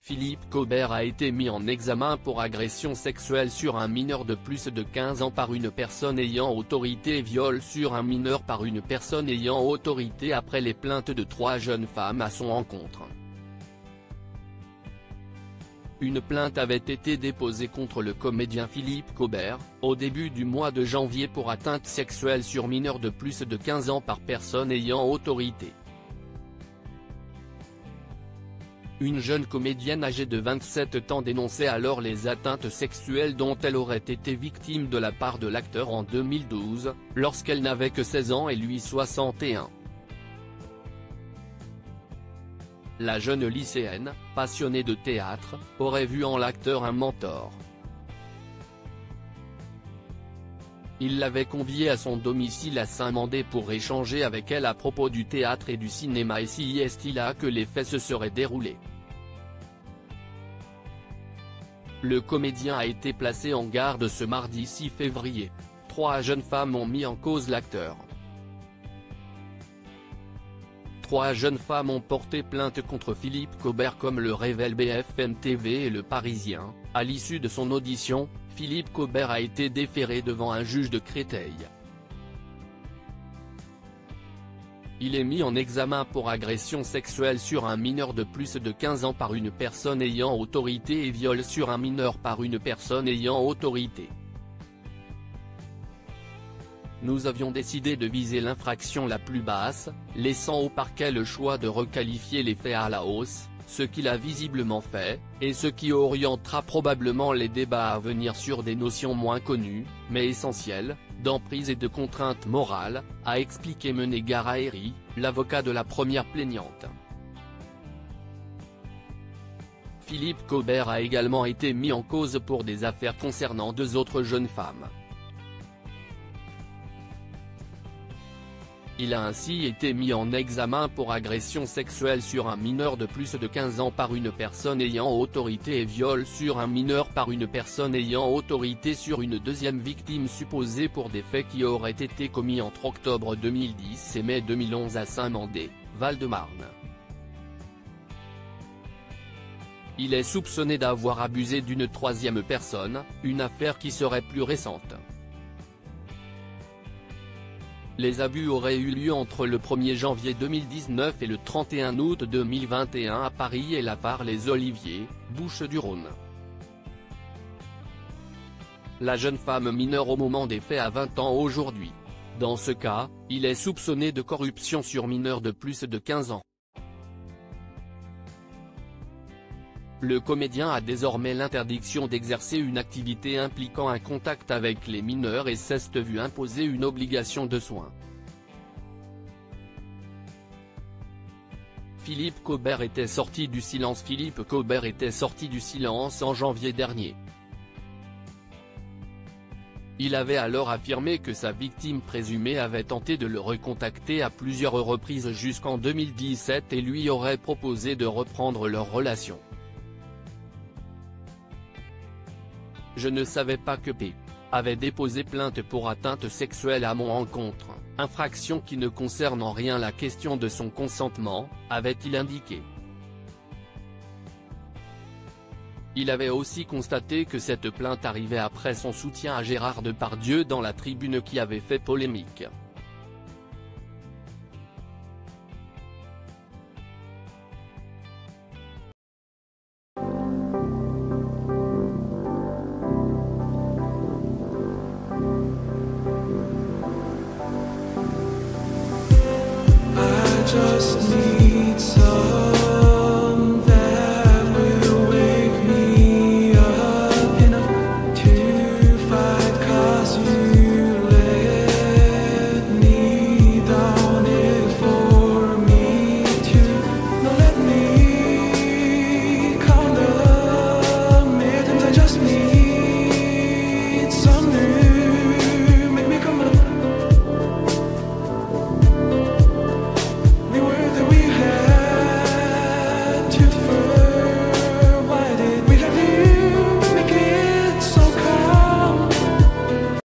Philippe Cobert a été mis en examen pour agression sexuelle sur un mineur de plus de 15 ans par une personne ayant autorité et viol sur un mineur par une personne ayant autorité après les plaintes de 3 jeunes femmes à son encontre. Une plainte avait été déposée contre le comédien Philippe Cobert, au début du mois de janvier pour atteinte sexuelle sur mineur de plus de 15 ans par personne ayant autorité. Une jeune comédienne âgée de 27 ans dénonçait alors les atteintes sexuelles dont elle aurait été victime de la part de l'acteur en 2012, lorsqu'elle n'avait que 16 ans et lui 61. La jeune lycéenne, passionnée de théâtre, aurait vu en l'acteur un mentor. Il l'avait conviée à son domicile à Saint-Mandé pour échanger avec elle à propos du théâtre et du cinéma, et si est-il là que les faits se seraient déroulés. Le comédien a été placé en garde ce mardi 6 février. 3 jeunes femmes ont mis en cause l'acteur. 3 jeunes femmes ont porté plainte contre Philippe Cobert comme le révèle BFM TV et Le Parisien. À l'issue de son audition, Philippe Cobert a été déféré devant un juge de Créteil. Il est mis en examen pour agression sexuelle sur un mineur de plus de 15 ans par une personne ayant autorité et viol sur un mineur par une personne ayant autorité. Nous avions décidé de viser l'infraction la plus basse, laissant au parquet le choix de requalifier les faits à la hausse, ce qu'il a visiblement fait, et ce qui orientera probablement les débats à venir sur des notions moins connues, mais essentielles, d'emprise et de contrainte morale, a expliqué Mené Garaeri, l'avocat de la première plaignante. Philippe Cobert a également été mis en cause pour des affaires concernant 2 autres jeunes femmes. Il a ainsi été mis en examen pour agression sexuelle sur un mineur de plus de 15 ans par une personne ayant autorité et viol sur un mineur par une personne ayant autorité sur une deuxième victime supposée pour des faits qui auraient été commis entre octobre 2010 et mai 2011 à Saint-Mandé, Val-de-Marne. Il est soupçonné d'avoir abusé d'une troisième personne, une affaire qui serait plus récente. Les abus auraient eu lieu entre le 1er janvier 2019 et le 31 août 2021 à Paris et la Phare-les-Oliviers, Bouches-du-Rhône. La jeune femme mineure au moment des faits a 20 ans aujourd'hui. Dans ce cas, il est soupçonné de corruption sur mineur de plus de 15 ans. Le comédien a désormais l'interdiction d'exercer une activité impliquant un contact avec les mineurs et s'est vu imposer une obligation de soins. Philippe Cobert était sorti du silence. Philippe Cobert était sorti du silence en janvier dernier. Il avait alors affirmé que sa victime présumée avait tenté de le recontacter à plusieurs reprises jusqu'en 2017 et lui aurait proposé de reprendre leur relation. Je ne savais pas que P. avait déposé plainte pour atteinte sexuelle à mon encontre, infraction qui ne concerne en rien la question de son consentement, avait-il indiqué. Il avait aussi constaté que cette plainte arrivait après son soutien à Gérard Depardieu dans la tribune qui avait fait polémique. Just need